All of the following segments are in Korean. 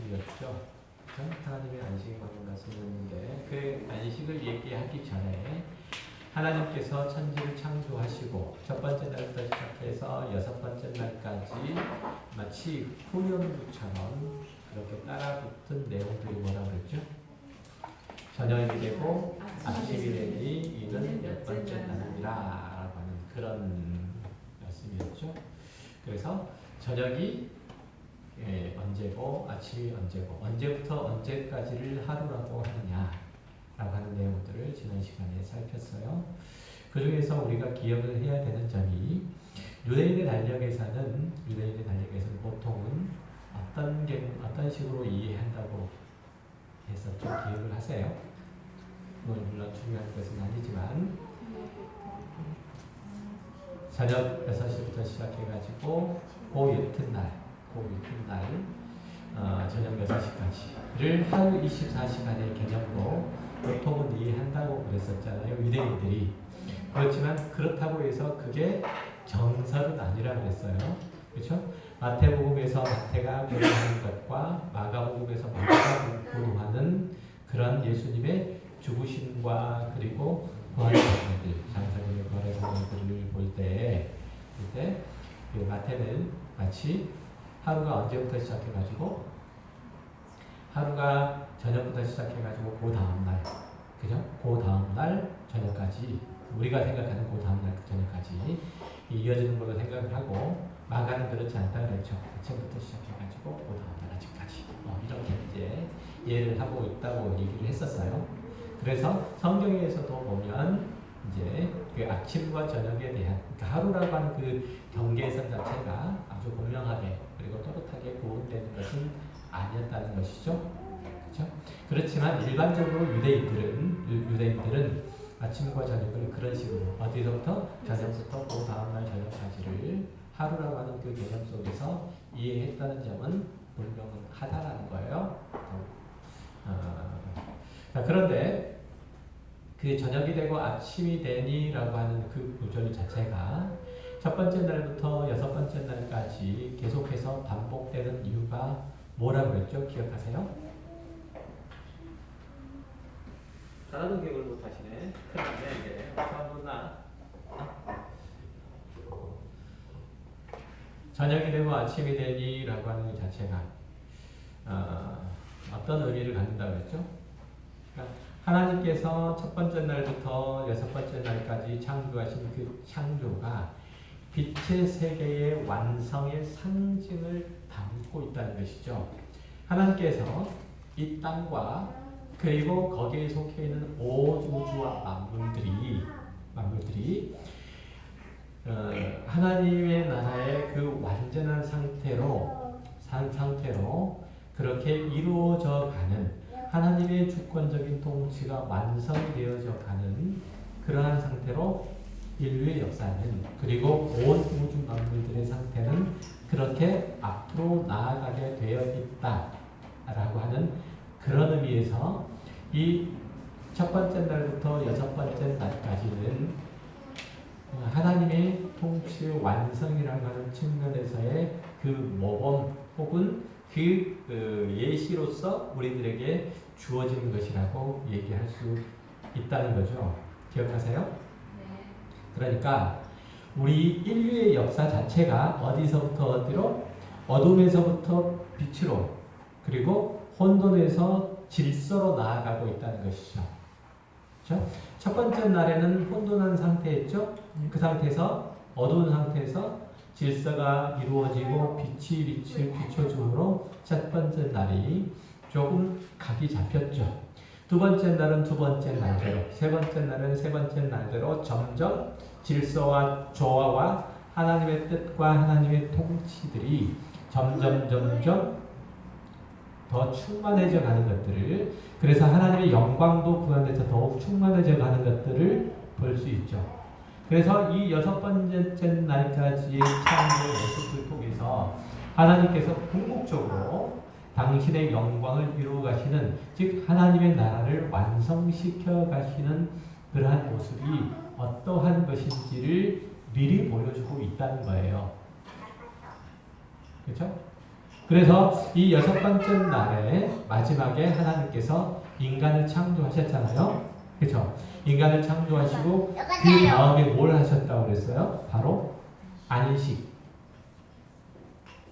안식이었죠. 그렇죠? 하나님의 안식이 많은 말씀이었는데 그 안식을 얘기하기 전에 하나님께서 천지를 창조하시고 첫 번째 날부터 시작해서 여섯 번째 날까지 마치 후렴구처럼 그렇게 따라붙은 내용들이 뭐라고 그랬죠? 저녁이 되고 아침이 되니 이는 몇 번째 날이라 라고 하는 그런 말씀이었죠. 그래서 저녁이 언제고 아침이 언제고 언제부터 언제까지를 하루라고 하느냐 라고 하는 내용들을 지난 시간에 살폈어요. 그 중에서 우리가 기억을 해야 되는 점이 유대인의 달력에서는 보통은 어떤 식으로 이해한다고 해서 좀 기억을 하세요. 물론 중요한 것은 아니지만 저녁 6시부터 시작해가지고 그 이튿날 저녁 6시까지를 하루 24시간의 개념으로 보통은 이해한다고 그랬었잖아요. 유대인들이. 그렇지만 그렇다고 해서 그게 정설은 아니라고 했어요. 그렇죠? 마태복음에서 마태가 보도하는 것과 마가복음에서 마가가 보도하는 그런 예수님의 죽으심과 그리고 부활의 장면들, 장사님의 부활의 장면들을 볼 때 마태는 마치 하루가 언제부터 시작해가지고 하루가 저녁부터 시작해가지고 그 다음날, 그죠? 그 다음날 저녁까지 우리가 생각하는 그 다음날 저녁까지 이어지는 걸로 생각을 하고 마가는 그렇지 않다 그랬죠. 아침부터 시작해가지고 그 다음날 아침까지 이렇게 이제 이해를 하고 있다고 얘기를 했었어요. 그래서 성경에서도 보면 이제 그 아침과 저녁에 대한 그러니까 하루라고 하는 그 경계선 자체가 아주 분명하게 그리고 또렷하게 구분되는 것은 아니었다는 것이죠. 그렇죠? 그렇지만 일반적으로 유대인들은 아침과 저녁을 그런 식으로 어디서부터 저녁부터 그 다음날 저녁까지를 하루라고 하는 그 개념 속에서 이해했다는 점은 분명하다라는 거예요. 자, 그런데 그 저녁이 되고 아침이 되니라고 하는 그 구절 자체가 첫 번째 날부터 여섯 번째 날까지 계속해서 반복되는 이유가 뭐라고 그랬죠? 기억하세요? 하나도 기억을 못하시네. 큰일 났네 이게. 처음 나. 저녁이 되고 아침이 되니라고 하는 것 자체가 어떤 의미를 갖는다고 그랬죠? 그러니까 하나님께서 첫 번째 날부터 여섯 번째 날까지 창조하신 그 창조가 빛의 세계의 완성의 상징을 담고 있다는 것이죠. 하나님께서 이 땅과 그리고 거기에 속해 있는 온 우주와 만물들이 하나님의 나라의 그 완전한 상태로 그렇게 이루어져 가는 하나님의 주권적인 통치가 완성되어져 가는 그러한 상태로 인류의 역사는 그리고 온 우주 만물들의 상태는 그렇게 앞으로 나아가게 되어 있다라고 하는 그런 의미에서 이 첫 번째 날부터 여섯 번째 날까지는 하나님의 통치의 완성이라고 하는 측면에서의 그 모범 혹은 그 예시로서 우리들에게 주어지는 것이라고 얘기할 수 있다는 거죠. 기억하세요? 네. 그러니까 우리 인류의 역사 자체가 어디서부터 어디로? 어둠에서부터 빛으로 그리고 혼돈에서 질서로 나아가고 있다는 것이죠. 그렇죠? 첫 번째 날에는 혼돈한 상태였죠. 그 상태에서 어두운 상태에서 질서가 이루어지고 빛이 빛을 비춰줌으로 첫 번째 날이 조금 각이 잡혔죠. 두 번째 날은 두 번째 날대로, 세 번째 날은 세 번째 날대로 점점 질서와 조화와 하나님의 뜻과 하나님의 통치들이 점점 더 충만해져 가는 것들을 그래서 하나님의 영광도 그 안에서 더욱 충만해져 가는 것들을 볼 수 있죠. 그래서 이 여섯 번째 날까지의 창조의 모습을 통해서 하나님께서 궁극적으로 당신의 영광을 이루어 가시는 즉 하나님의 나라를 완성시켜 가시는 그러한 모습이 어떠한 것인지를 미리 보여주고 있다는 거예요. 그렇죠? 그래서 이 여섯 번째 날에 마지막에 하나님께서 인간을 창조하셨잖아요. 그렇죠? 인간을 창조하시고 그 다음에 뭘 하셨다고 그랬어요? 바로 안식.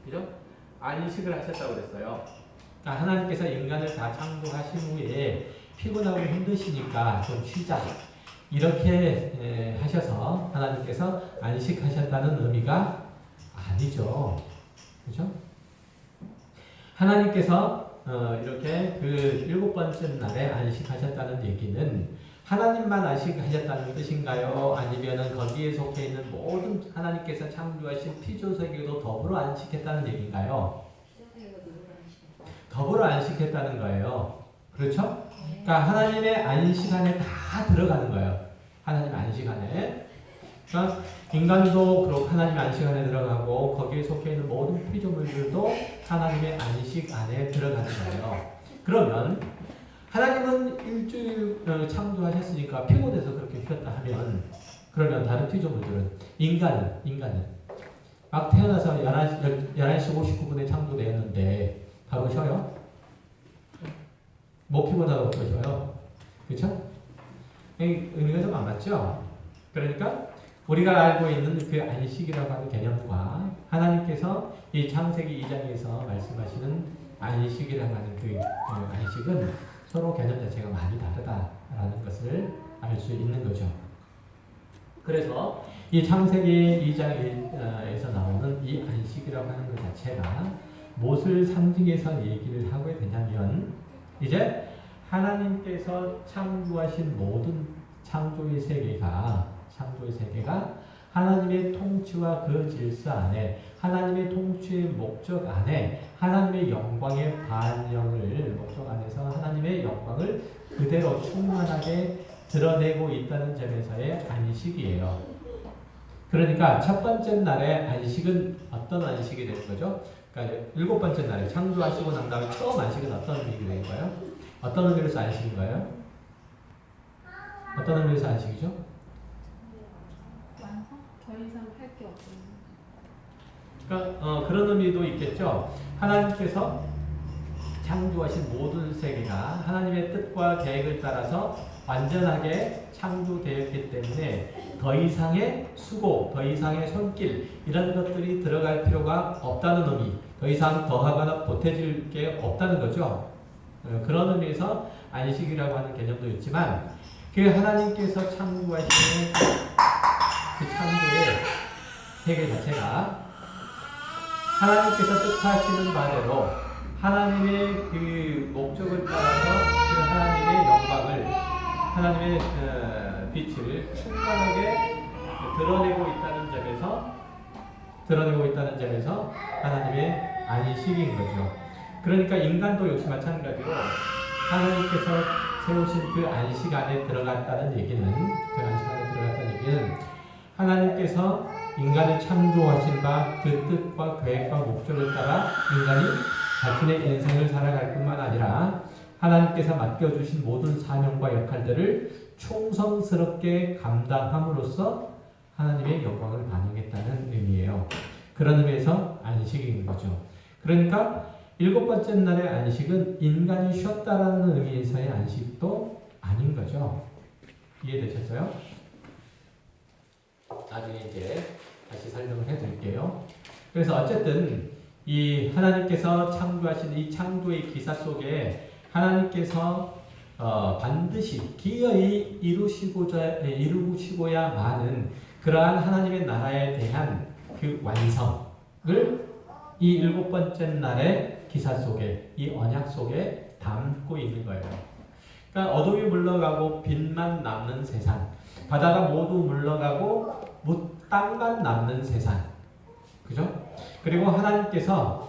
그죠? 안식을 하셨다고 그랬어요. 그러니까 하나님께서 인간을 다 창조하신 후에 피곤하고 힘드시니까 좀 쉬자. 이렇게 하셔서 하나님께서 안식하셨다는 의미가 아니죠. 그죠? 하나님께서 이렇게 그 일곱 번째 날에 안식하셨다는 얘기는 하나님만 안식하셨다는 뜻인가요? 아니면은 거기에 속해 있는 모든 하나님께서 창조하신 피조세계도 더불어 안식했다는 얘기인가요? 더불어 안식했다는 거예요. 그렇죠? 그러니까 하나님의 안식 안에 다 들어가는 거예요. 하나님 안식 안에. 그러니까 인간도 그렇고 하나님의 안식 안에 들어가고 거기에 속해 있는 모든 피조물들도 하나님의 안식 안에 들어가는 거예요. 그러면 하나님은 일주일 창조하셨으니까 피곤해서 그렇게 쉬었다 하면 그러면 다른 피조물들은 인간은 막 태어나서 11시 59분에 창조되었는데 바로 쉬어요? 못 피곤하다고 또 쉬어요. 그렇죠? 의미가 좀 안 맞죠? 그러니까 우리가 알고 있는 그 안식이라고 하는 개념과 하나님께서 이 창세기 2장에서 말씀하시는 안식이라고 하는 그 안식은 서로 개념 자체가 많이 다르다라는 것을 알 수 있는 거죠. 그래서 이 창세기 2장에서 나오는 이 안식이라고 하는 것 자체가 무엇을 상징해서 얘기를 하고 되냐면 이제 하나님께서 창조하신 모든 창조의 세계가 하나님의 통치와 그 질서 안에 하나님의 통치의 목적 안에 하나님의 영광의 반영을 목적 안에서 하나님의 영광을 그대로 충만하게 드러내고 있다는 점에서의 안식이에요. 그러니까 첫 번째 날의 안식은 어떤 안식이 되는 거죠? 그러니까 일곱 번째 날에 창조하시고 난 다음에 처음 안식은 어떤 의미가 되는 거예요? 어떤 의미로서 안식인 거예요? 어떤 의미로서 안식이죠? 더 이상 할 게 없어요. 그러니까 그런 의미도 있겠죠. 하나님께서 창조하신 모든 세계가 하나님의 뜻과 계획을 따라서 완전하게 창조되었기 때문에 더 이상의 수고, 더 이상의 손길 이런 것들이 들어갈 필요가 없다는 의미, 더 이상 더하거나 보태질 게 없다는 거죠. 그런 의미에서 안식이라고 하는 개념도 있지만 그 하나님께서 창조하시는 그 창조의 세계 자체가 하나님께서 뜻하시는 바대로 하나님의 그 목적을 따라서 그 하나님의 영광을 하나님의 빛을 충만하게 드러내고 있다는 점에서 하나님의 안식인 거죠. 그러니까 인간도 역시 마찬가지로 하나님께서 세우신 그 안식 안에 들어갔다는 얘기는 하나님께서 인간을 창조하신 바 그 뜻과 계획과 목적을 따라 인간이 자신의 인생을 살아갈 뿐만 아니라 하나님께서 맡겨주신 모든 사명과 역할들을 충성스럽게 감당함으로써 하나님의 영광을 반영했다는 의미예요. 그런 의미에서 안식인 거죠. 그러니까 일곱 번째 날의 안식은 인간이 쉬었다라는 의미에서의 안식도 아닌 거죠. 이해되셨어요? 나중에 이제 다시 설명을 해드릴게요. 그래서 어쨌든 이 하나님께서 창조하신 이 창조의 기사 속에 하나님께서 반드시 기어이 이루시고야 마는 그러한 하나님의 나라에 대한 그 완성을 이 일곱 번째 날의 기사 속에, 이 언약 속에 담고 있는 거예요. 그러니까 어둠이 물러가고 빛만 남는 세상, 바다가 모두 물러가고 땅만 남는 세상, 그죠? 그리고 하나님께서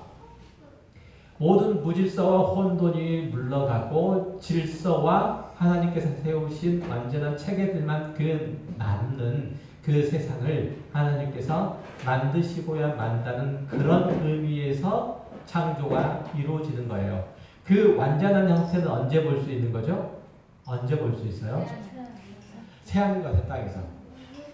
모든 무질서와 혼돈이 물러가고 질서와 하나님께서 세우신 완전한 체계들만 남는 그 세상을 하나님께서 만드시고야 만다는 그런 의미에서 창조가 이루어지는 거예요. 그 완전한 형태는 언제 볼 수 있는 거죠? 언제 볼 수 있어요? 새하늘과 새 땅에서.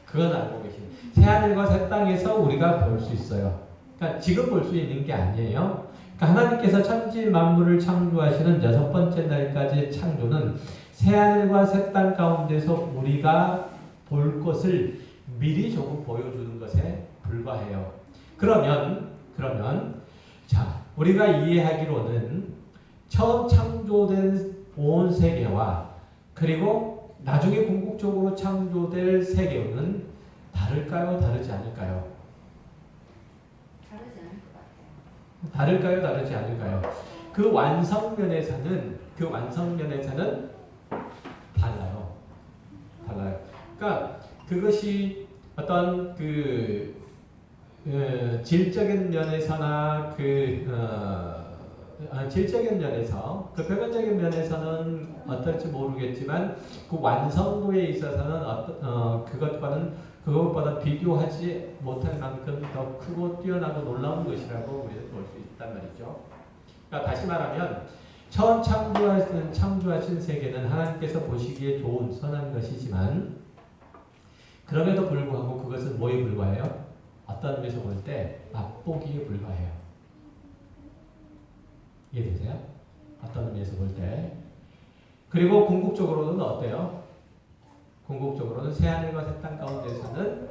그건 알고 계신. 새하늘과 새 땅에서 우리가 볼 수 있어요. 그러니까 지금 볼 수 있는 게 아니에요. 그러니까 하나님께서 천지 만물을 창조하시는 여섯 번째 날까지의 창조는 새하늘과 새 땅 가운데서 우리가 볼 것을 미리 조금 보여주는 것에 불과해요. 그러면 자, 우리가 이해하기로는 처음 창조된 온 세계와 그리고 나중에 궁극적으로 창조될 세계는 다를까요? 다르지 않을까요? 다르지 않을 것 같아요. 다를까요? 다르지 않을까요? 그 완성면에서는 달라요. 그러니까 그것이 어떤 질적인 면에서나 질적인 면에서 표면적인 면에서는 어떨지 모르겠지만 그 완성도에 있어서는 그것보다 비교하지 못할 만큼 더 크고 뛰어나고 놀라운 것이라고 우리는 볼 수 있단 말이죠. 그러니까 다시 말하면 처음 창조하신 세계는 하나님께서 보시기에 좋은 선한 것이지만 그럼에도 불구하고 그것은 뭐에 불과해요? 어떤 의미에서 볼 때 맛보기에 불과해요. 이해되세요? 어떤 의미에서 볼 때. 그리고 궁극적으로는 어때요? 궁극적으로는 새하늘과 새 땅 가운데서는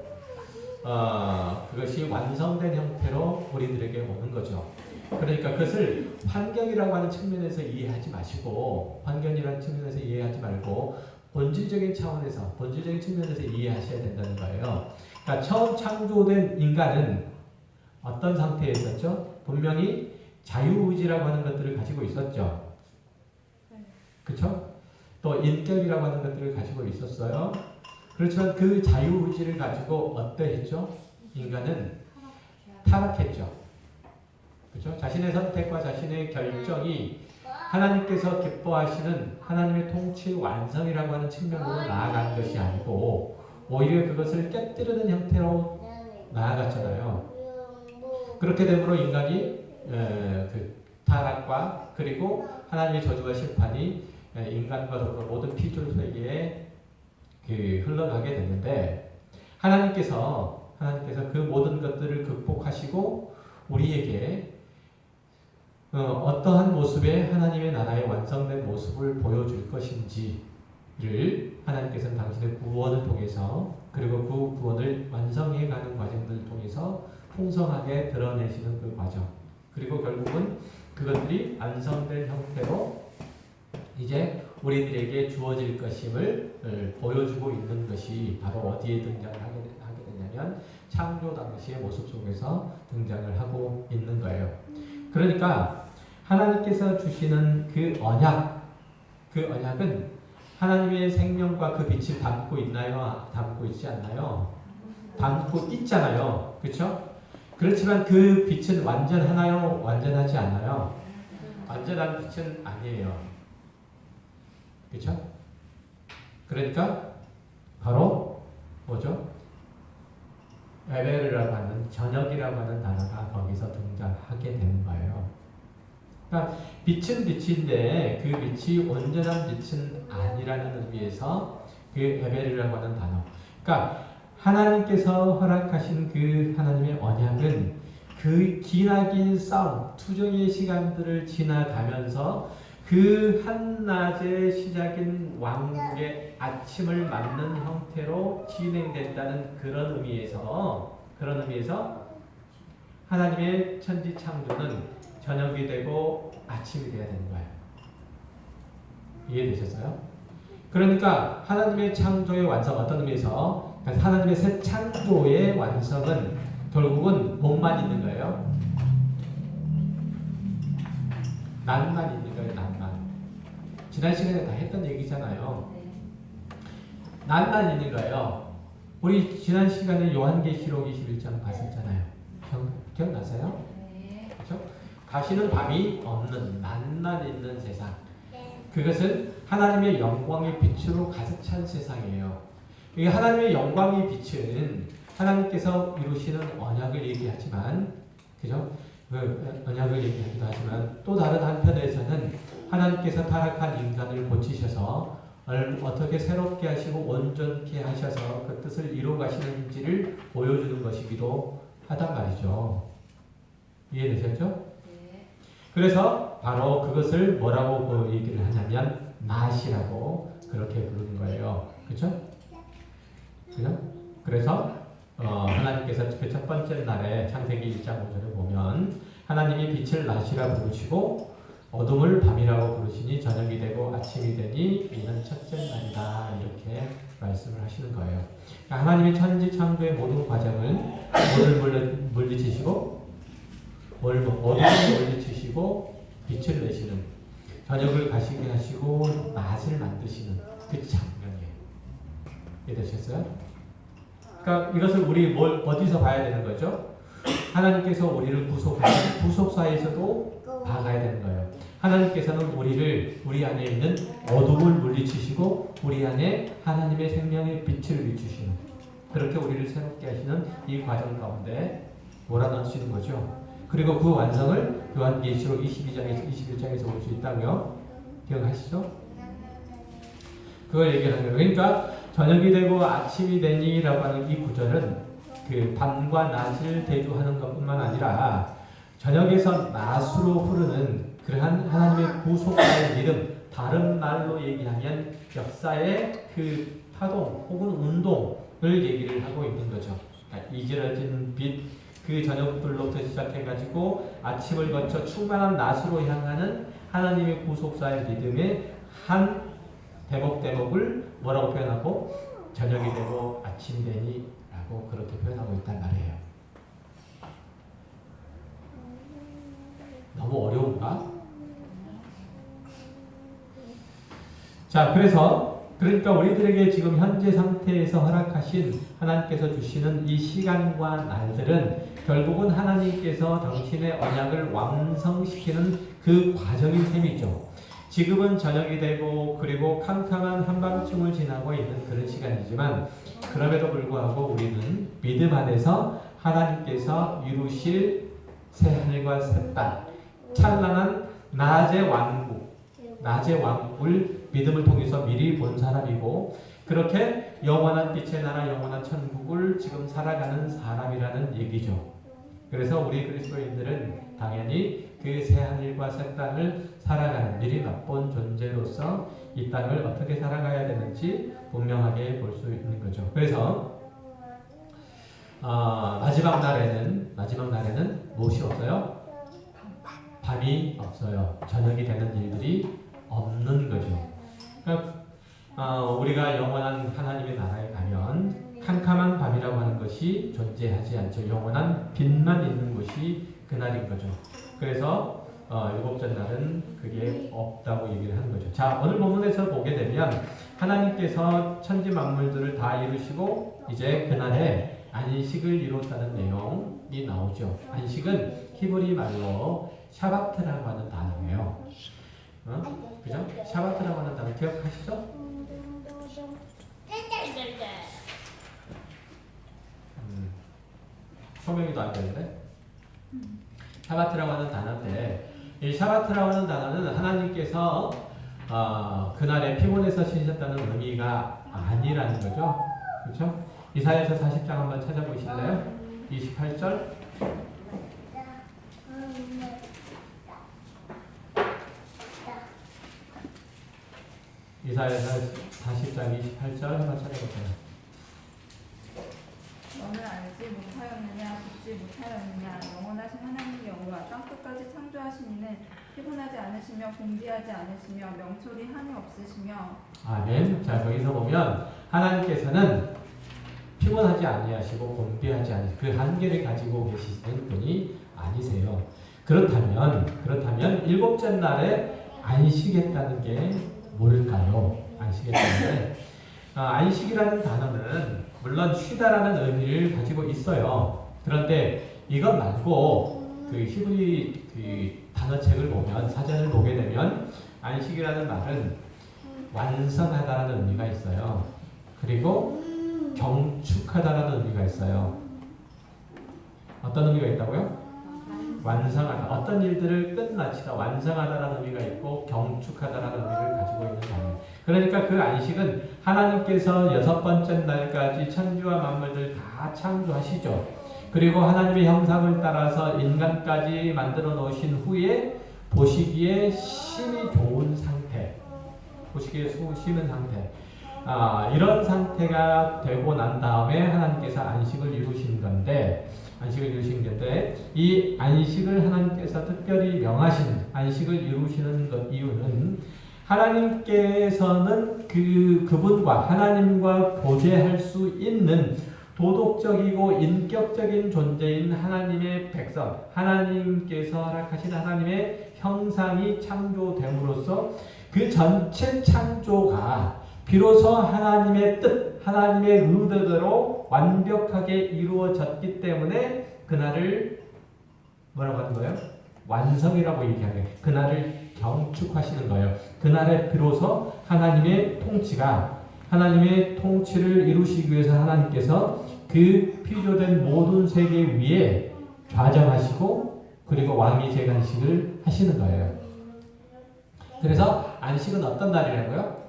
그것이 완성된 형태로 우리들에게 오는 거죠. 그러니까 그것을 환경이라고 하는 측면에서 이해하지 마시고 환경이라는 측면에서 이해하지 말고 본질적인 측면에서 이해하셔야 된다는 거예요. 그러니까 처음 창조된 인간은 어떤 상태에 있었죠? 분명히 자유의지라고 하는 것들을 가지고 있었죠. 그렇죠? 또 인격이라고 하는 것들을 가지고 있었어요. 그렇지만 그 자유의지를 가지고 어떠했죠? 인간은 타락했죠. 그렇죠? 자신의 선택과 자신의 결정이 하나님께서 기뻐하시는 하나님의 통치 완성이라고 하는 측면으로 나아간 것이 아니고 오히려 그것을 깨뜨리는 형태로 나아갔잖아요. 그렇게 되므로 인간이 그 타락과 그리고 하나님의 저주와 심판이 인간과 더불어 모든 피조세계에 흘러가게 됐는데 하나님께서 그 모든 것들을 극복하시고 우리에게 어떠한 모습의 하나님의 나라의 완성된 모습을 보여줄 것인지를 하나님께서는 당신의 구원을 통해서 그리고 그 구원을 완성해가는 과정들을 통해서 풍성하게 드러내시는 그 과정 그리고 결국은 그것들이 완성된 형태로 이제 우리들에게 주어질 것임을 보여주고 있는 것이 바로 어디에 등장을 하게 되냐면 창조 당시의 모습 속에서 등장을 하고 있는 거예요. 그러니까 하나님께서 주시는 그 언약은 하나님의 생명과 그 빛을 담고 있나요? 담고 있지 않나요? 담고 있잖아요. 그렇죠? 그렇지만 그 빛은 완전하나요? 완전하지 않나요? 완전한 빛은 아니에요. 그렇죠? 그러니까 바로 뭐죠? 에베르라고 하는 저녁이라고 하는 단어가 거기서 등장하게 되는 거예요. 그러니까 빛은 빛인데 그 빛이 온전한 빛은 아니라는 의미에서 그 에베르라고 하는 단어. 그러니까 하나님께서 허락하신 그 하나님의 언약은 그 기나긴 싸움, 투정의 시간들을 지나가면서 그 한낮의 시작인 왕국의 아침을 맞는 형태로 진행된다는 그런 의미에서 하나님의 천지 창조는 저녁이 되고 아침이 되어야 되는 거예요. 이해되셨어요? 그러니까 하나님의 창조의 완성 어떤 의미에서 하나님의 새 창조의 완성은 결국은 뭐만 있는 거예요? 난만 있는 거예요. 난만. 지난 시간에 다 했던 얘기잖아요. 난만 있는 거예요. 우리 지난 시간에 요한계시록 21장 봤었잖아요. 기억나세요? 그렇죠? 다시는 밤이 없는 난만 있는 세상. 그것은 하나님의 영광의 빛으로 가득 찬 세상이에요. 이 하나님의 영광의 빛은 하나님께서 이루시는 언약을 얘기하지만, 그죠? 언약을 얘기하기도 하지만 또 다른 한편에서는 하나님께서 타락한 인간을 고치셔서 어떻게 새롭게 하시고 온전케 하셔서 그 뜻을 이루어 가시는지를 보여주는 것이기도 하단 말이죠. 이해되셨죠? 네. 그래서 바로 그것을 뭐라고 그 얘기를 하냐면 낮이라고 그렇게 부르는 거예요. 그렇죠? 그죠? 그래서 하나님께서 그 첫 번째 날에 창세기 1장 5절에 보면 하나님이 빛을 낮이라 부르시고 어둠을 밤이라고 부르시니 저녁이 되고 아침이 되니 이는 첫째 날이다 이렇게 말씀을 하시는 거예요. 그러니까 하나님이 천지 창조의 모든 과정을 뭐를 물리치시고 어둠을 물리치시고 빛을 내시는 저녁을 가시게 하시고 낮을 만드시는 그 장면이에요. 이해되셨어요? 그러니까 이것을 우리 어디서 봐야 되는 거죠? 하나님께서 우리를 구속하신 구속사에서도 봐가야 되는 거예요. 하나님께서는 우리 안에 있는 어둠을 물리치시고 우리 안에 하나님의 생명의 빛을 비추시는 그렇게 우리를 새롭게 하시는 이 과정 가운데 몰아넣으시는 거죠. 그리고 그 완성을 요한계시록 22장에서 21장에서 볼 수 있다고요. 기억하시죠? 그걸 얘기하는 거예요. 그러니까 저녁이 되고 아침이 되니라고 하는 이 구절은 그 밤과 낮을 대조하는 것뿐만 아니라 저녁에서 낮으로 흐르는 그러한 하나님의 구속과의 믿음, 다른 말로 얘기하면 역사의 그 파동 혹은 운동을 얘기를 하고 있는 거죠. 그러니까 이질어진 빛, 그 저녁불로부터 시작해가지고 아침을 거쳐 충만한 낮으로 향하는 하나님의 구속사의 믿음의 한 대목을 뭐라고 표현하고 저녁이 되고 아침이 되니 라고 그렇게 표현하고 있단 말이에요. 너무 어려운가? 자, 그러니까 우리들에게 지금 현재 상태에서 허락하신 하나님께서 주시는 이 시간과 날들은 결국은 하나님께서 당신의 언약을 완성시키는 그 과정인 셈이죠. 지금은 저녁이 되고 그리고 캄캄한 한밤중을 지나고 있는 그런 시간이지만 그럼에도 불구하고 우리는 믿음 안에서 하나님께서 이루실 새하늘과 새 땅, 찬란한 낮의 왕국을 믿음을 통해서 미리 본 사람이고 그렇게 영원한 빛의 나라, 영원한 천국을 지금 살아가는 사람이라는 얘기죠. 그래서 우리 그리스도인들은 당연히 그 새하늘과 새 땅을 살아가는 미리 맛본 존재로서 이 땅을 어떻게 살아가야 되는지 분명하게 볼 수 있는 거죠. 그래서 마지막 날에는 무엇이 없어요? 밤이 없어요. 저녁이 되는 일들이 없는 거죠. 그러니까 우리가 영원한 하나님의 나라에 가면 캄캄한 밤이라고 하는 것이 존재하지 않죠. 영원한 빛만 있는 곳이 그날인 거죠. 그래서 일곱째 날은 그게 없다고 얘기를 하는 거죠. 자, 오늘 본문에서 보게 되면 하나님께서 천지 만물들을 다 이루시고 이제 그날에 안식을 이뤘다는 내용이 나오죠. 안식은 히브리 말로 샤바트라고 하는 단어예요. 그죠? 샤바트라고 하는 단어 기억하시죠? 소명이도 안 되는데? 샤바트라고 하는 단어인데 이 샤바트라고 하는 단어는 하나님께서 그날에 피곤해서 쉬셨다는 의미가 아니라는 거죠. 그렇죠? 이사야서 40장 한번 찾아보실래요? 28절 이사야서 40장 28절 한번 찾아보세요. 너는 알지 못하였느냐 듣지 못하였느냐 영원하신 하나님의 영광 땅끝까지 창조하신 이는 피곤하지 않으시며 공비하지 않으시며 명철이 한이 없으시며 아멘. 자, 거기서 보면 하나님께서는 피곤하지 아니하시고 공비하지 않으시고 그 한계를 가지고 계시는 분이 아니세요. 그렇다면 일곱째 날에 안식했다는 게 뭘까요? 안식했다는 게 안식이라는 단어는 물론 쉬다라는 의미를 가지고 있어요. 그런데 이것 말고 그 히브리 그 단어책을 보면 사전을 보게 되면 안식이라는 말은 완성하다라는 의미가 있어요. 그리고 경축하다라는 의미가 있어요. 어떤 의미가 있다고요? 완성하다. 어떤 일들을 끝마치다, 완성하다라는 의미가 있고 경축하다라는 의미를 가지고 있는 단어예요. 그러니까 그 안식은 하나님께서 여섯 번째 날까지 천지와 만물들 다 창조하시죠. 그리고 하나님의 형상을 따라서 인간까지 만들어 놓으신 후에 보시기에 심이 좋은 상태, 보시기에 심은 상태, 이런 상태가 되고 난 다음에 하나님께서 안식을 이루신 건데, 이 안식을 하나님께서 특별히 명하신 안식을 이루시는 이유는 하나님께서는 그분과 하나님과 교제할 수 있는 도덕적이고 인격적인 존재인 하나님의 백성, 하나님께서 허락하신 하나님의 형상이 창조됨으로써 그 전체 창조가 비로소 하나님의 뜻, 하나님의 의도대로 완벽하게 이루어졌기 때문에 그날을 뭐라고 하는 거예요? 완성이라고 얘기하는 거예요. 그날을 경축하시는 거예요. 그날에 비로소 하나님의 통치를 이루시기 위해서 하나님께서 그 피조된 모든 세계 위에 좌정하시고 그리고 왕위 재간식을 하시는 거예요. 그래서 안식은 어떤 날이라고요?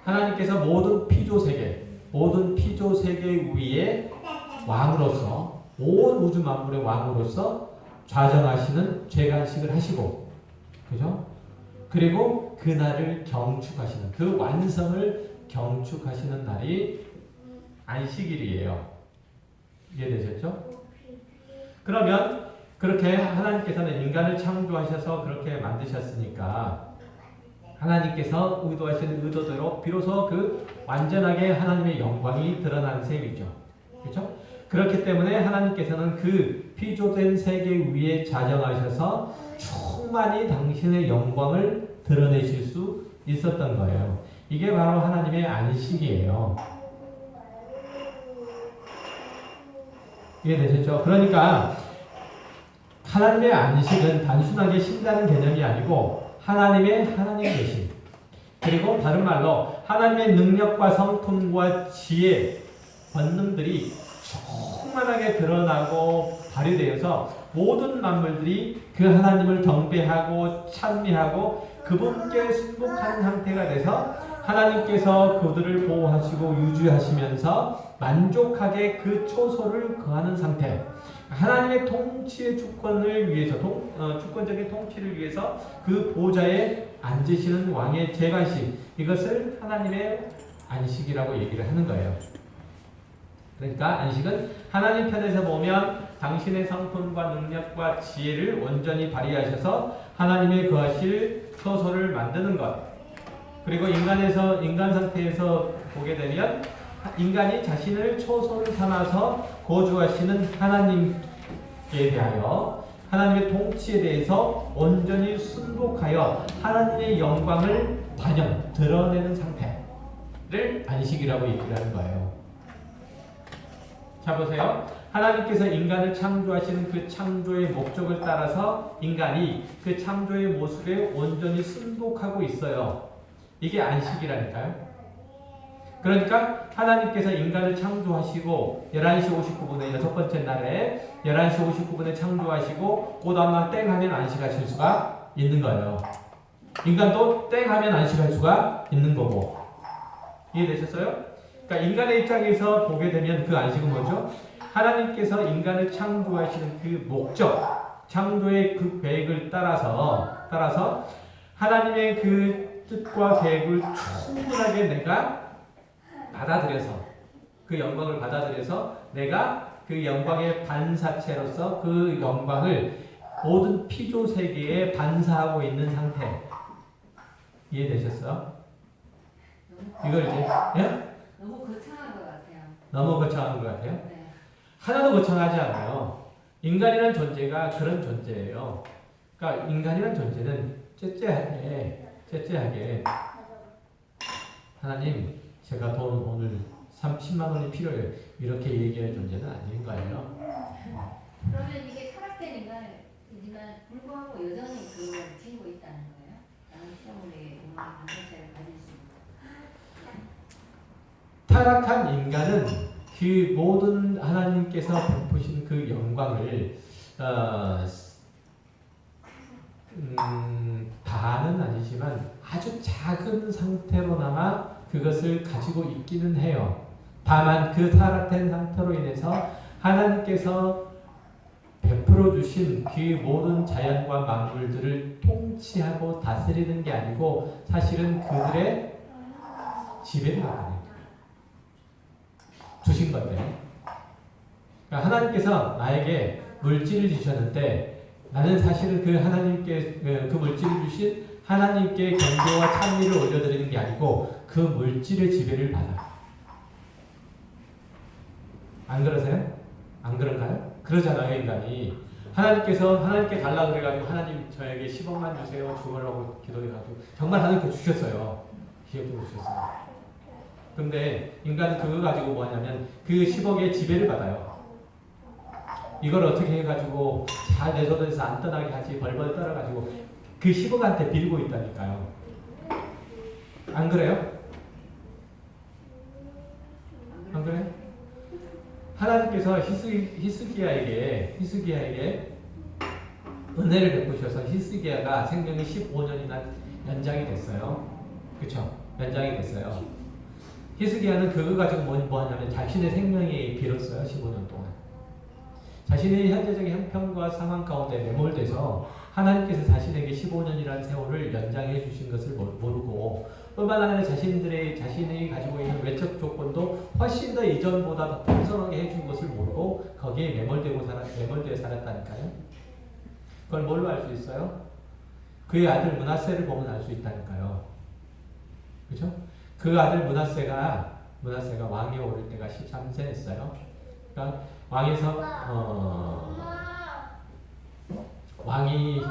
하나님께서 모든 피조 세계 위에 왕으로서 온 우주 만물의 왕으로서 좌정하시는 재간식을 하시고, 그죠? 그리고 그날을 경축하시는, 그 완성을 경축하시는 날이 안식일이에요. 이해되셨죠? 그러면 그렇게 하나님께서는 인간을 창조하셔서 그렇게 만드셨으니까 하나님께서 의도하시는 의도대로 비로소 그 완전하게 하나님의 영광이 드러난 셈이죠. 그렇죠? 그렇기 때문에 하나님께서는 그 피조된 세계 위에 좌정하셔서 충만히 당신의 영광을 드러내실 수 있었던 거예요. 이게 바로 하나님의 안식이에요. 이해되셨죠? 그러니까 하나님의 안식은 단순하게 쉰다는 개념이 아니고 하나님 계심, 그리고 다른 말로 하나님의 능력과 성품과 지혜, 권능들이 충만하게 드러나고 발휘되어서 모든 만물들이 그 하나님을 경배하고 찬미하고 그분께 순복하는 상태가 돼서 하나님께서 그들을 보호하시고 유지하시면서 만족하게 그 초소를 거하는 상태, 하나님의 통치의 주권을 위해서, 주권적인 통치를 위해서 그 보좌에 앉으시는 왕의 재관식, 이것을 하나님의 안식이라고 얘기를 하는 거예요. 그러니까 안식은 하나님 편에서 보면 당신의 성품과 능력과 지혜를 온전히 발휘하셔서 하나님의 거하실 처소를 만드는 것, 그리고 인간 상태에서 보게 되면 인간이 자신을 초소를 삼아서 거주하시는 하나님께 대하여 하나님의 통치에 대해서 온전히 순복하여 하나님의 영광을 드러내는 상태를 안식이라고 얘기를 하는 거예요. 자, 보세요. 하나님께서 인간을 창조하시는 그 창조의 목적을 따라서 인간이 그 창조의 모습에 온전히 순복하고 있어요. 이게 안식이라니까요. 그러니까 하나님께서 인간을 창조하시고 11시 59분에 첫 번째 날에 11시 59분에 창조하시고 그 다음날 땡 하면 안식하실 수가 있는 거예요. 인간도 땡 하면 안식할 수가 있는 거고. 이해되셨어요? 그러니까 인간의 입장에서 보게 되면 그 안식은 뭐죠? 하나님께서 인간을 창조하시는 그 목적, 창조의 그 계획을 따라서 하나님의 그 뜻과 계획을 충분하게 내가 받아들여서, 그 영광을 받아들여서 내가 그 영광의 반사체로서 그 영광을 모든 피조 세계에 반사하고 있는 상태. 이해되셨어요? 이걸 이제 너무 거창한 것 같아요. 너무 거창한 것 같아요? 네. 하나도 거창하지 않아요. 인간이라는 존재가 그런 존재예요. 그러니까 인간이라는 존재는 째째하게 하나님, 제가 돈 오늘 30만 원이 필요해요, 이렇게 얘기할 존재는 아닌 거예요. 그러면 이게 타락된 인간이지만 불구하고 여전히 그걸 지니고 있다는 거예요? 나는 시험에 반사체를 가질 수 있는. 타락한 인간은 그 모든 하나님께서 베푸신 그 영광을 다는 아니지만 아주 작은 상태로나마 그것을 가지고 있기는 해요. 다만 그 타락된 상태로 인해서 하나님께서 베풀어 베풀어 주신 그 모든 자연과 만물들을 통치하고 다스리는 게 아니고 사실은 그들의 지배를 받는 주신 건데, 그러니까 하나님께서 나에게 물질을 주셨는데 나는 사실은 그 하나님께 그 물질을 주신 하나님께 경배와 찬미를 올려드리는 게 아니고 그 물질의 지배를 받아. 안 그러세요? 안 그런가요? 그러잖아요, 인간이. 하나님께서 하나님께 달라고 그래가지고 하나님 저에게 10억만 주세요 주라고 기도해가지고 정말 하나님께 주셨어요. 기업도 주셨어요. 근데 인간은 그거 가지고 뭐냐면 그 10억의 지배를 받아요. 이걸 어떻게 해가지고 잘 내 손에서 안 떠나게 하지 벌벌 떨어가지고 그 10억한테 빌고 있다니까요. 안 그래요? 안 그래요? 하나님께서 히스기야에게 은혜를 베푸셔서 히스기야가 생명이 15년이나 연장이 됐어요. 그쵸? 연장이 됐어요. 히스기야는 그거 가지고 뭐 하냐면 자신의 생명이 길었어요. 15년 동안. 자신의 현재적인 형편과 상황 가운데 매몰돼서 하나님께서 자신에게 15년이라는 세월을 연장해 주신 것을 모르고 뿐만 아니라 자신이 가지고 있는 외적 조건도 훨씬 더 이전보다 더 풍성하게 해준 것을 모르고 거기에 매몰되어 살았다니까요. 그걸 뭘로 알 수 있어요? 그의 아들 므낫세를 보면 알 수 있다니까요. 그렇죠? 그 아들 므낫세가 왕에 오를 때가 13세였어요. 그러니까 왕이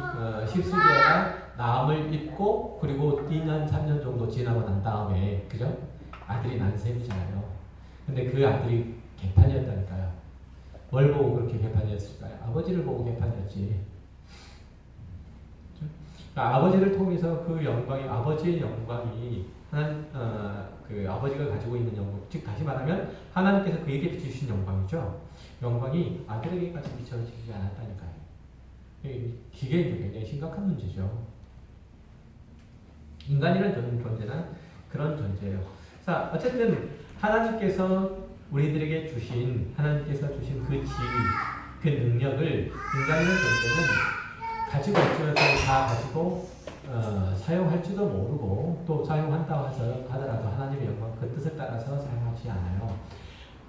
히스기야가 나음을 입고 그리고 2년 3년 정도 지나고 난 다음에 그죠? 아들이 난 셈이잖아요. 근데 그 아들이 개판이었다니까요. 뭘 보고 그렇게 개판이었을까요? 아버지를 보고 개판이었지. 그러니까 아버지를 통해서 그 영광이 아버지의 영광이 그 아버지가 가지고 있는 영광, 즉 다시 말하면 하나님께서 그에게 비추신 영광이죠. 영광이 아들에게까지 비춰지지 않았다니까요. 이게 굉장히 심각한 문제죠. 인간이라는 존재는 그런 존재예요. 자, 어쨌든 하나님께서 우리들에게 주신 그 지위, 그 능력을 인간이라는 존재는 가지고 있지만 다 가지고 사용할지도 모르고 또 사용한다고 하더라도 하나님의 영광 그 뜻을 따라서 사용하지 않아요.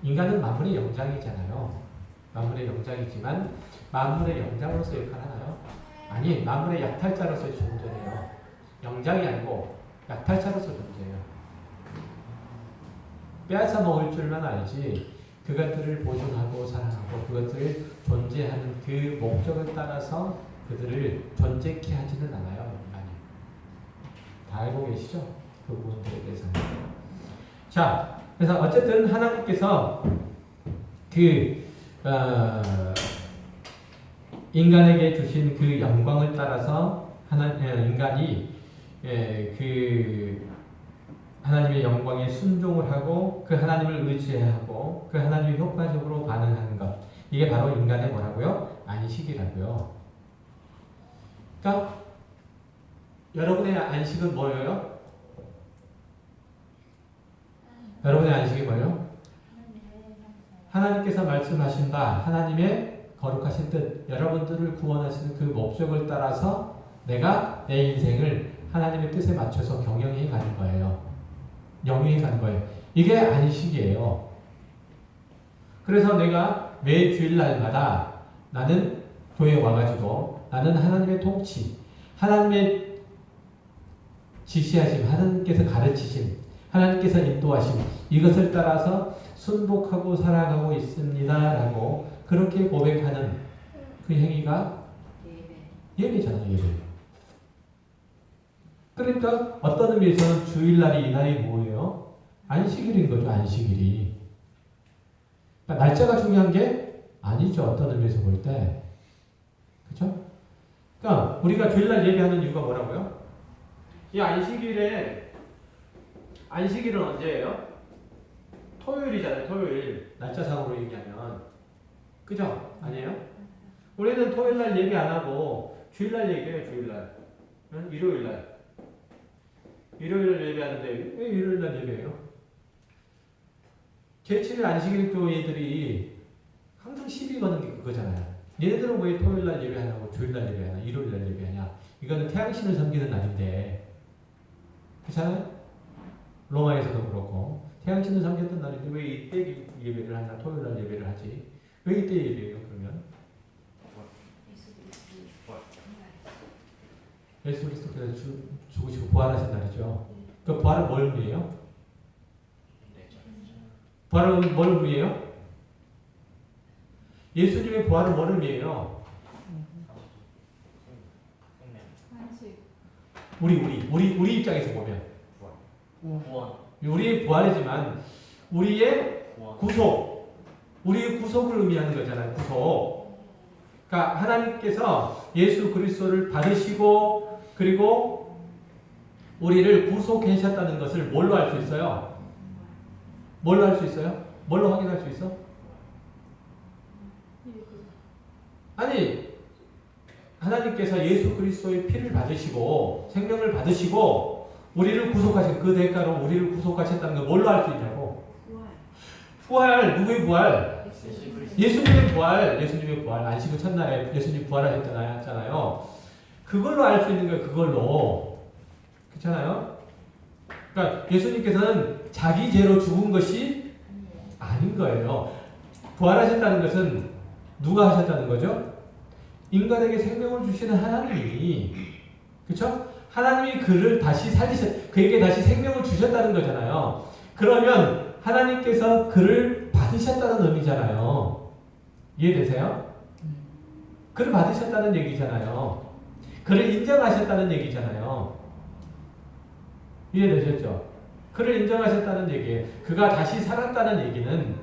인간은 만물의 영장이잖아요. 만물의 영장이지만 만물의 영장으로서 역할하나요? 아니, 만물의 약탈자로서 존재해요. 영장이 아니고 약탈자로서 존재해요. 빼앗아 먹을 줄만 알지 그것들을 보존하고 사랑하고 그것들을 존재하는 그 목적을 따라서 그들을 존재케 하지는 않아요. 인간이. 다 알고 계시죠? 그 부분들에 대해서는. 자, 그래서 어쨌든 하나님께서 인간에게 주신 그 영광을 따라서 인간이 그 하나님의 영광에 순종을 하고 그 하나님을 의지하고 그 하나님이 효과적으로 반응하는 것, 이게 바로 인간의 뭐라고요? 안식이라고요. 그러니까 여러분의 안식은 뭐예요? 여러분의 안식이 뭐예요? 하나님께서 말씀하신 바 하나님의 거룩하신 뜻, 여러분들을 구원하시는 그 목적을 따라서 내가 내 인생을 하나님의 뜻에 맞춰서 경영해 가는 거예요. 영위해 가는 거예요. 이게 안식이에요. 그래서 내가 매 주일날마다 나는 교회에 와가지고 나는 하나님의 통치, 하나님의 지시하심, 하나님께서 가르치심, 하나님께서 인도하심, 이것을 따라서 순복하고 살아가고 있습니다 라고 그렇게 고백하는 그 행위가 예배잖아요. 예배. 그러니까 어떤 의미에서는 주일날이 이날이 뭐예요? 안식일인 거죠. 안식일이. 그러니까 날짜가 중요한 게 아니죠. 어떤 의미에서 볼 때. 그렇죠? 그러니까 우리가 주일날 예배하는 이유가 뭐라고요? 이 안식일은 언제예요? 토요일이잖아요. 토요일. 날짜상으로 얘기하면. 그죠? 아니에요? 우리는 토요일날 예배 안 하고 주일날 예배해요. 주일날. 일요일날. 일요일날 예배하는데 왜 일요일날 예배해요? 제7일 안식일 교회들이 항상 시비 거는 게 그거잖아요. 얘네들은 왜 토요일날 예배하냐고 주일날 예배하냐 일요일날 예배하냐. 이거는 태양신을 섬기는 날인데 그렇잖아요? 로마에서도 그렇고 태양신을 섬겼던 날인데 왜 이때 예배를 하냐. 토요일날 예배를 하지. 왜 이때 예배해요 그러면? 예수 그리스도께서 죽으시고 부활하신 날이죠. 그 부활은 뭘 의미해요? 부활은 뭘 의미해요? 예수님의 부활은 뭘 의미해요? 한식. 우리 입장에서 보면 우리의 부활이지만 우리의 우리의 구속을 의미하는 거잖아요. 구속. 그러니까 하나님께서 예수 그리스도를 받으시고 그리고 우리를 구속하셨다는 것을 뭘로 알 수 있어요? 뭘로 할 수 있어요? 뭘로 확인할 수 있어? 아니 하나님께서 예수 그리스도의 피를 받으시고 생명을 받으시고 우리를 구속하신 그 대가로 우리를 구속하셨다는 걸 뭘로 알 수 있냐고? 부활. 누구의 부활? 예수님의 부활. 예수님의 부활. 안식일 첫날에 예수님 부활하셨잖아요. 그걸로 알 수 있는 거예요. 그걸로. 그렇잖아요? 그러니까 예수님께서는 자기 죄로 죽은 것이 아닌 거예요. 부활하셨다는 것은 누가 하셨다는 거죠? 인간에게 생명을 주시는 하나님이, 그렇죠? 하나님이 그를 다시 그에게 다시 생명을 주셨다는 거잖아요. 그러면 하나님께서 그를 받으셨다는 의미잖아요. 이해되세요? 그를 받으셨다는 얘기잖아요. 그를 인정하셨다는 얘기잖아요. 이해되셨죠? 그를 인정하셨다는 얘기예요. 그가 다시 살았다는 얘기는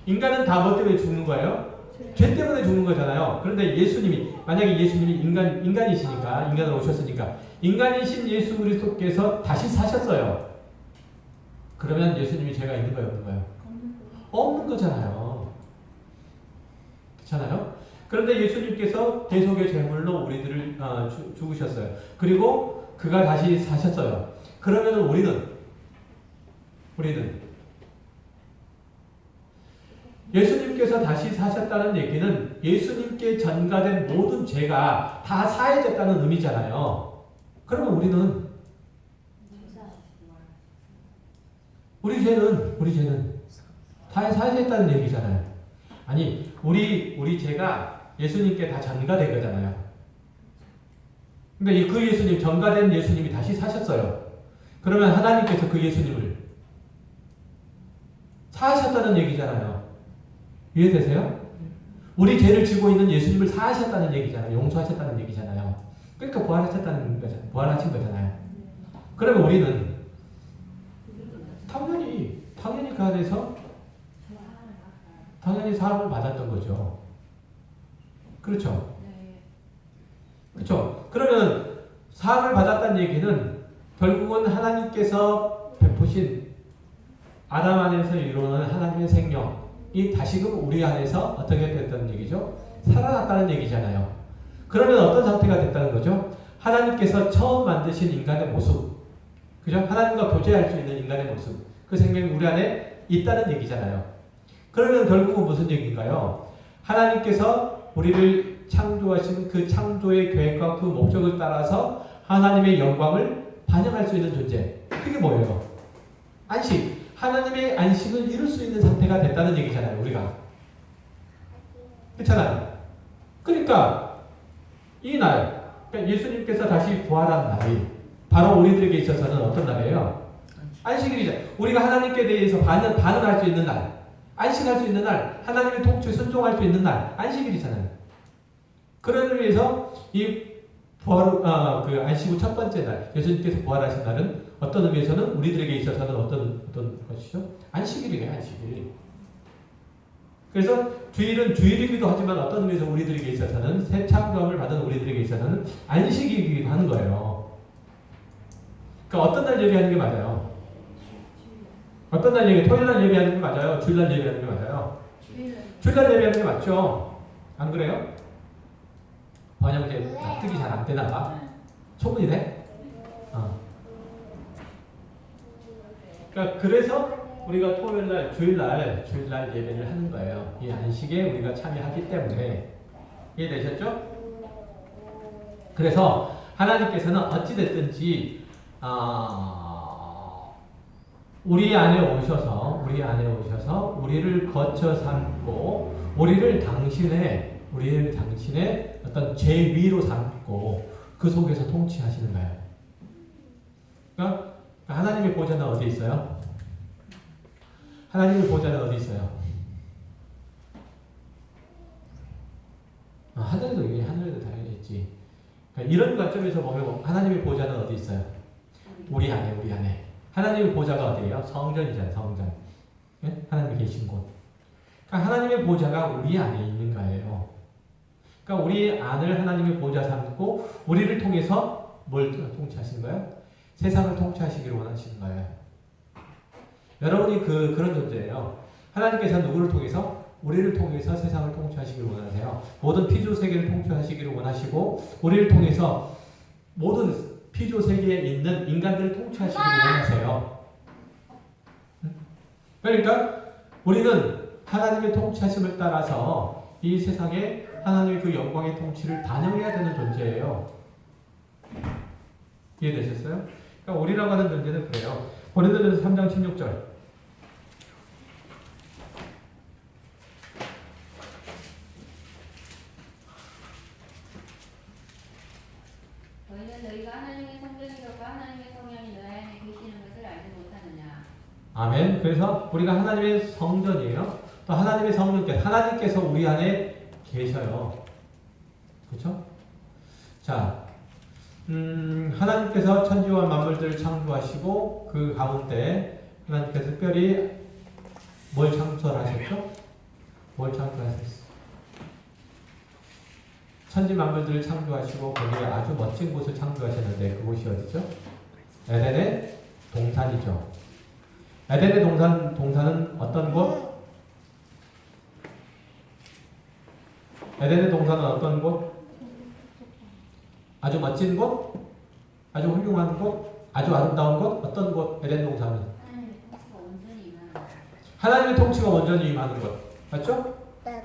인간은 다 뭐 때문에 죽는 거예요? 죄 때문에 죽는 거잖아요. 그런데 만약에 예수님이 인간이시니까, 인간으로 오셨으니까, 인간이신 예수 그리스도께서 다시 사셨어요. 그러면 예수님이 죄가 있는 거예요? 없는 거예요? 없는 거잖아요. 그렇잖아요? 그런데 예수님께서 대속의 제물로 우리들을 죽으셨어요. 그리고 그가 다시 사셨어요. 그러면 우리는 예수님께서 다시 사셨다는 얘기는 예수님께 전가된 모든 죄가 다 사해졌다는 의미잖아요. 그러면 우리 죄는 다 사해졌다는 얘기잖아요. 아니, 우리 죄가 예수님께 다 전가된 거잖아요. 근데 그 예수님, 전가된 예수님이 다시 사셨어요. 그러면 하나님께서 그 예수님을 사하셨다는 얘기잖아요. 이해되세요? 우리 죄를 지고 있는 예수님을 사하셨다는 얘기잖아요. 용서하셨다는 얘기잖아요. 그러니까 부활하신 거잖아요. 그러면 우리는 당연히 그 안에서 당연히 사함을 받았던 거죠. 그렇죠? 그렇죠? 그러면 사함을 받았다는 얘기는 결국은 하나님께서 베푸신 아담 안에서 이루어지는 하나님의 생명이 다시금 우리 안에서 어떻게 됐다는 얘기죠? 살아났다는 얘기잖아요. 그러면 어떤 상태가 됐다는 거죠? 하나님께서 처음 만드신 인간의 모습, 그죠? 하나님과 교제할 수 있는 인간의 모습, 그 생명이 우리 안에 있다는 얘기잖아요. 그러면 결국은 무슨 얘기인가요? 하나님께서 우리를 창조하신 그 창조의 계획과 그 목적을 따라서 하나님의 영광을 반영할 수 있는 존재. 그게 뭐예요? 안식. 하나님의 안식을 이룰 수 있는 상태가 됐다는 얘기잖아요, 우리가. 그렇잖아요. 그러니까 이 날, 그러니까 예수님께서 다시 부활한 날이 바로 우리들에게 있어서는 어떤 날이에요? 안식일이죠. 우리가 하나님께 대해서 반응할 수 있는 날, 안식할 수 있는 날, 하나님의 통치에 순종할 수 있는 날, 안식일이잖아요. 그런 의미에서 이 그 안식 후 첫 번째 날, 예수님께서 부활하신 날은 어떤 의미에서는 우리들에게 있어서는 어떤 것이죠? 안식일이에요, 안식일. 그래서 주일은 주일이기도 하지만 어떤 의미에서 우리들에게 있어서는 새 창조함을 받은 우리들에게 있어서는 안식이기도 하는 거예요. 그러니까 어떤 날 예배하는 게 맞아요? 어떤 날 토요일 날 예배하는 게 맞아요? 주일 날 예배하는 게 맞아요? 주일 날 예배하는 게 맞죠? 안 그래요? 번역제 납득이 잘 안 되나 봐. 소문이 돼? 그러니까 그래서 우리가 토요일 날, 주일 날 예배를 하는 거예요. 이 안식에 우리가 참여하기 때문에. 이해되셨죠? 그래서 하나님께서는 어찌됐든지 우리 안에 오셔서 우리를 거쳐 삼고 우리를 당신의 어떤 제위로 삼고 그 속에서 통치하시는 거예요. 그러니까 하나님의 보좌는 어디 있어요? 하나님의 보좌는 어디 있어요? 하늘에도 당연히 있지. 그러니까 이런 관점에서 보면 하나님의 보좌는 어디 있어요? 우리 안에. 하나님의 보좌가 어디예요? 성전이잖아요, 성전. 네? 하나님이 계신 곳. 그러니까 하나님의 보좌가 우리 안에 있는 거예요. 그러니까 우리 안을 하나님의 보좌 삼고 우리를 통해서 뭘 통치하시는 거예요? 세상을 통치하시기를 원하시는 거예요. 여러분이 그런 존재예요. 하나님께서 누구를 통해서? 우리를 통해서 세상을 통치하시기를 원하세요. 모든 피조 세계를 통치하시기를 원하시고 우리를 통해서 모든 피조 세계에 있는 인간들을 통치하시기를 원하세요. 그러니까 우리는 하나님의 통치하심을 따라서 이 세상에 하나님의 그 영광의 통치를 단영해야 되는 존재예요. 이해되셨어요? 그러니까 우리라고 하는 존재는 그래요. 고린도전서 3장 16절. 너희는 너희가 하나님의 성전이로가 하나님의 성령이 너희 안에 계시는 것을 알지 못하느냐. 아멘. 그래서 우리가 하나님의 성전이에요. 또 하나님의 하나님께서 우리 안에 계셔요. 그렇죠? 자, 하나님께서 천지와 만물들을 창조하시고 그 가운데 하나님께서 특별히 뭘 창조하셨죠? 뭘 창조하셨어요? 천지 만물들을 창조하시고 거기에 아주 멋진 곳을 창조하셨는데 그곳이 어디죠? 에덴의 동산이죠. 에덴의 동산은 어떤 곳? 에덴의 동산은 어떤 곳? 아주 멋진 곳? 아주 훌륭한 곳? 아주 아름다운 곳? 어떤 곳? 에덴 동산은? 하나님의 통치가 온전히 임하는 곳. 맞죠?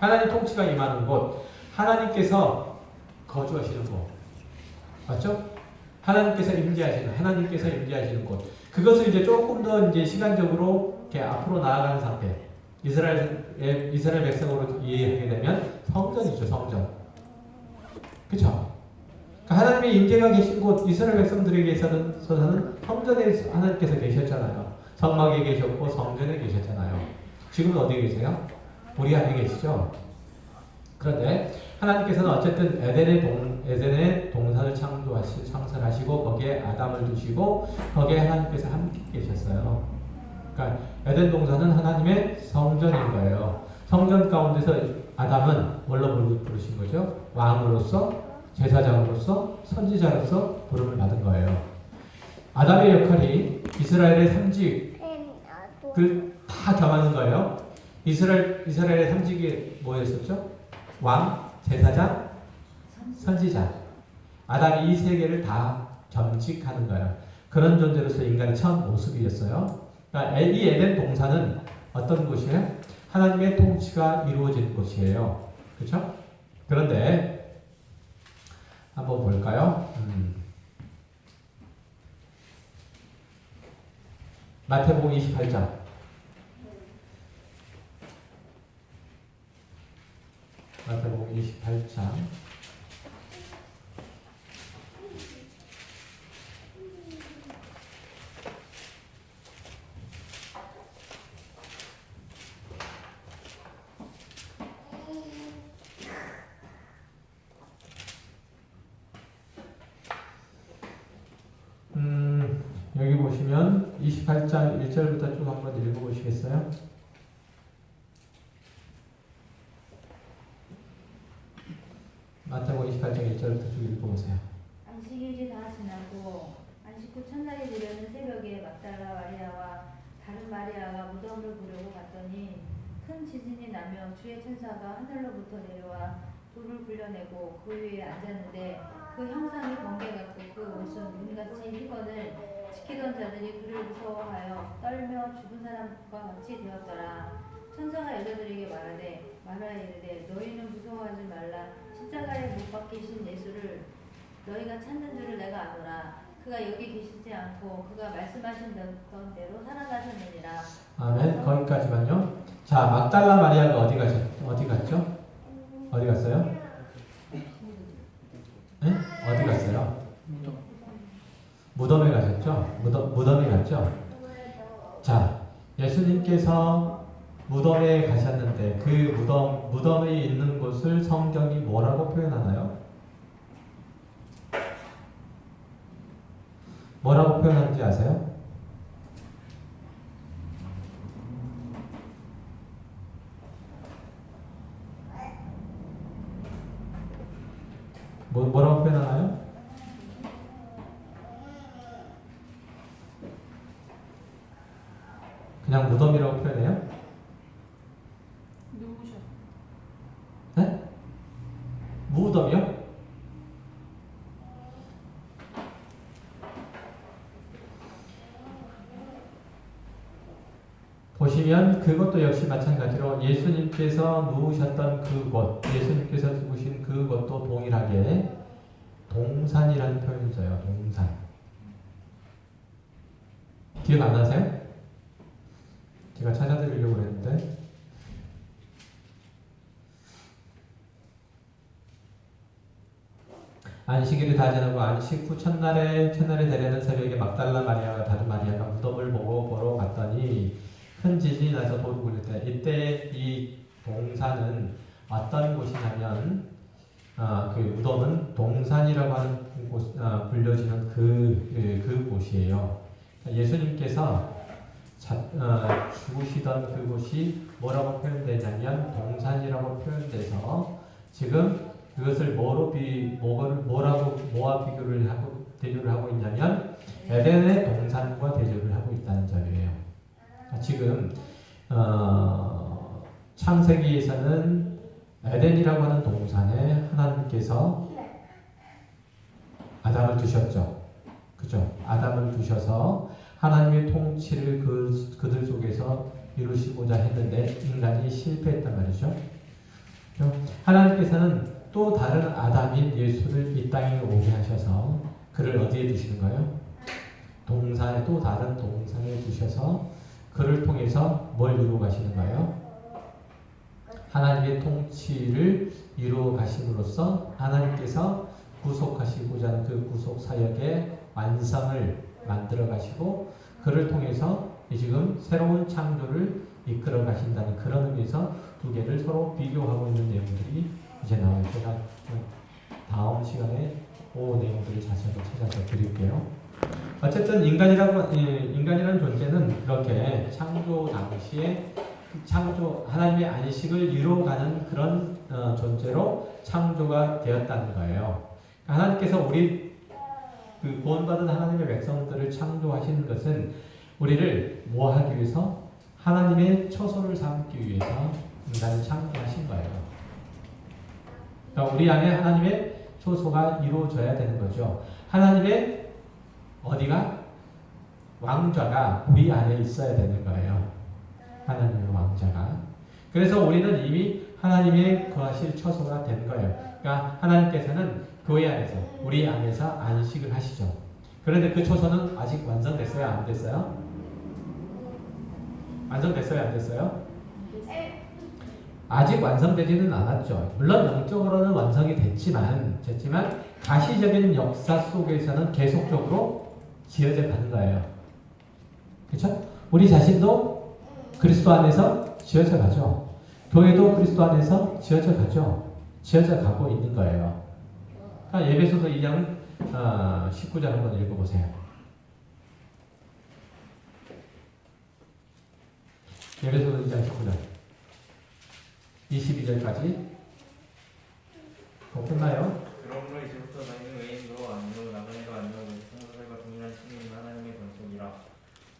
하나님 통치가 임하는 곳. 하나님께서 거주하시는 곳. 맞죠? 하나님께서 임재하시는 곳. 그것을 이제 조금 더 이제 시간적으로 이렇게 앞으로 나아가는 상태. 이스라엘 백성으로 이해하게 되면 성전이죠, 성전. 그쵸? 그러니까 하나님의 임재가 계신 곳, 이스라엘 백성들에게서는 성전에 하나님께서 계셨잖아요. 성막에 계셨고 성전에 계셨잖아요. 지금은 어디에 계세요? 우리 안에 계시죠? 그런데 하나님께서는 어쨌든 에덴의 동산을 창설하시고 거기에 아담을 두시고 거기에 하나님께서 함께 계셨어요. 그러니까 에덴 동산은 하나님의 성전인 거예요. 성전 가운데서 아담은 뭘로 부르신 거죠? 왕으로서, 제사장으로서, 선지자로서 부름을 받은 거예요. 아담의 역할이 이스라엘의 삼직을 다 겸하는 거예요. 이스라엘의 삼직이 뭐였었죠? 왕, 제사장, 선지자. 아담이 이 세 개를 다 겸직하는 거예요. 그런 존재로서 인간의 처음 모습이었어요. 그러니까 이 에덴 동산은 어떤 곳이에요? 하나님의 통치가 이루어진 곳이에요. 그렇죠? 그런데 한번 볼까요? 마태복음 28장. 마태복음 28장. 여기 보시면 28장 1절부터 쭉 한번 읽어보시겠어요? 마태복음 28장 1절부터 쭉 읽어보세요. 안식일이 다 지나고 안식 후 첫날이 되려는 새벽에 막달라 마리아와 다른 마리아가 무덤을 보려고 갔더니 큰 지진이 나며 주의 천사가 하늘로부터 내려와 돌을 굴려내고 그 위에 앉았는데 그 형상이 번개 같고 그 옷은 눈같이 희건을 지키던 자들이 그를 무서워하여 떨며 죽은 사람과 같이 되었더라. 천사가 여자들에게 말하되 이르되 너희는 무서워하지 말라. 십자가에 못 박히신 예수를 너희가 찾는 줄을 내가 아노라. 그가 여기 계시지 않고 그가 말씀하신 대로 살아나셨느니라. 아멘. 거기까지만요. 자, 막달라 마리아가 어디 갔죠? 어디 갔어요? 네? 어디 갔어요? 무덤에 가셨죠? 무덤에 갔죠? 자, 예수님께서 무덤에 가셨는데 그 무덤에 있는 곳을 성경이 뭐라고 표현하나요? 뭐라고 표현하는지 아세요? 뭐라고 표현하나요? 그냥 무덤이라고 표현해요? 누구셔? 네? 무덤이요? 보시면 그것도 역시 마찬가지로 예수님께서 누우셨던 그곳, 예수님께서 누우신 그곳도 동일하게 동산이라는 표현을 써요. 동산. 기억 안 나세요? 제가 찾아드리려고 했는데 안식일이 다 지나고 안식 후 첫날에 되려는 새벽에 막달라 마리아와 다른 마리아가 무덤을 보러 갔더니 큰 지진이 나서 돌을 굴릴 때 이때 이 동산은 어떤 곳이냐면 그 무덤은 동산이라고 하는 곳, 불려지는 그 곳이에요. 예수님께서 죽으시던 그곳이 뭐라고 표현되냐면 동산이라고 표현돼서 지금 그것을 뭐와 대조를 하고 있냐면 에덴의 동산과 대조를 하고 있다는 점이에요. 지금 창세기에서는 에덴이라고 하는 동산에 하나님께서 아담을 두셨죠. 그죠? 아담을 두셔서 하나님의 통치를 그들 속에서 이루시고자 했는데 인간이 실패했단 말이죠. 하나님께서는 또 다른 아담인 예수를 이 땅에 오게 하셔서 그를 어디에 두시는 거예요? 동산에, 또 다른 동산에 두셔서 그를 통해서 뭘 이루어 가시는가요? 하나님의 통치를 이루어 가심으로써 하나님께서 구속하시고자 하는 그 구속 사역의 완성을 만들어 가시고 그를 통해서 지금 새로운 창조를 이끌어 가신다는 그런 의미에서 두 개를 서로 비교하고 있는 내용들이 이제 나와요. 제가 다음 시간에 그 내용들을 자세히 찾아서 드릴게요. 어쨌든 인간이라는 존재는 이렇게 창조 당시에 하나님의 안식을 이루어가는 그런 존재로 창조가 되었다는 거예요. 하나님께서 우리 구원받은 하나님의 백성들을 창조하시는 것은 우리를 뭐 하기 위해서? 하나님의 처소를 삼기 위해서 인간을 창조하신 거예요. 그러니까 우리 안에 하나님의 처소가 이루어져야 되는 거죠. 하나님의 어디가? 왕좌가 우리 안에 있어야 되는 거예요. 하나님의 왕좌가. 그래서 우리는 이미 하나님의 거하실 처소가 된 거예요. 그러니까 하나님께서는 교회 안에서, 우리 안에서 안식을 하시죠. 그런데 그 처소는 아직 완성됐어요? 안 됐어요? 완성됐어요? 안 됐어요? 아직 완성되지는 않았죠. 물론 영적으로는 완성이 됐지만 가시적인 역사 속에서는 계속적으로 지어져 가는 거예요. 그렇죠? 우리 자신도 그리스도 안에서 지어져 가죠. 교회도 그리스도 안에서 지어져 가죠. 지어져 가고 있는 거예요. 그러니까 에베소서 2장 19절 한번 읽어보세요. 에베소서 2장 19절 22절까지 끝나요? 그러므로 이제부터 너희는 의인도 아니요 나그네도 아니요 성도들과 동일한 시민인 하나님의 권속이라.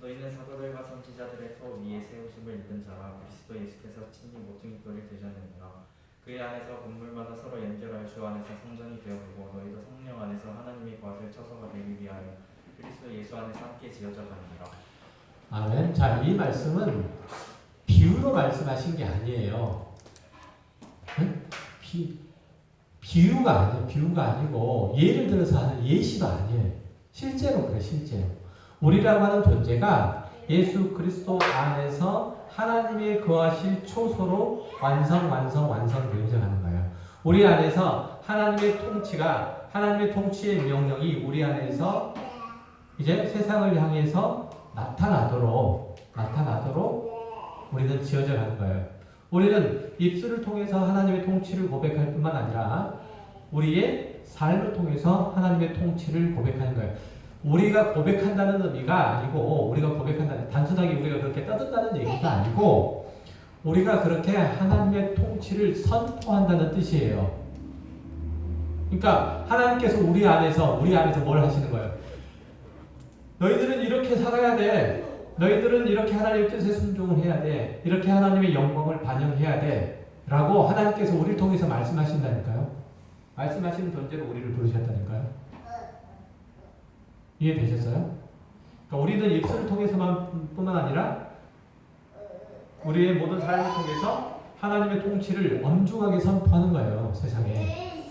너희는 사도들과 선지자들의 터 위에 세우심을 입은 자라. 그리스도 예수께서 친히 모퉁이 돌이 되셨느니라. 그 안에서 건물마다 서로 연결하여 주 안에서 성전이 되어지고 너희도 성령 안에서 하나님의 거하실 처소가 되기 위하여 그리스도 예수 안에서 함께 지어져 가니라. 아멘. 자, 이 말씀은 비유로 말씀하신 게 아니에요. 응? 비유가 아니에요. 비유가 아니고 예를 들어서 하는 예시도 아니에요. 실제로 그래, 실제로. 우리라고 하는 존재가 예수 그리스도 안에서 하나님의 거하실 초소로 완성되어가는 거예요. 우리 안에서 하나님의 통치가, 하나님의 통치의 명령이 우리 안에서 이제 세상을 향해서 나타나도록 우리는 지어져 가는 거예요. 우리는 입술을 통해서 하나님의 통치를 고백할 뿐만 아니라 우리의 삶을 통해서 하나님의 통치를 고백하는 거예요. 우리가 고백한다는 의미가 아니고, 우리가 고백한다는, 단순하게 우리가 그렇게 떠든다는 얘기가 아니고, 우리가 그렇게 하나님의 통치를 선포한다는 뜻이에요. 그러니까 하나님께서 우리 안에서 뭘 하시는 거예요? 너희들은 이렇게 살아야 돼. 너희들은 이렇게 하나님의 뜻에 순종을 해야 돼. 이렇게 하나님의 영광을 반영해야 돼. 라고 하나님께서 우리를 통해서 말씀하신다니까요. 말씀하시는 존재로 우리를 부르셨다니까요. 이해되셨어요? 그러니까 우리는 입술을 통해서만 뿐만 아니라 우리의 모든 삶을 통해서 하나님의 통치를 엄중하게 선포하는 거예요. 세상에.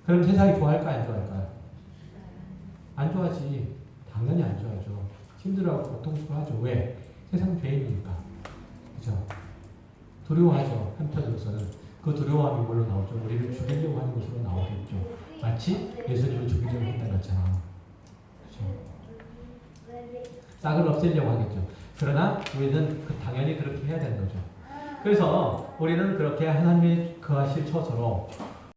그럼 세상이 좋아할까 안 좋아할까요? 안 좋아하지. 당연히 안 좋아하죠. 힘들어하고 고통스러워하죠. 왜? 세상 죄인이니까. 그죠? 두려워하죠. 한편으로서는. 그 두려워함이 뭘로 나오죠? 우리를 죽이려고 하는 것으로 나오겠죠. 마치 예수님을 죽이려고 했던 것처럼. 그렇죠? 싹을 없애려고 하겠죠. 그러나 우리는 당연히 그렇게 해야 되는 거죠. 그래서 우리는 그렇게 하나님의 거하실 처소로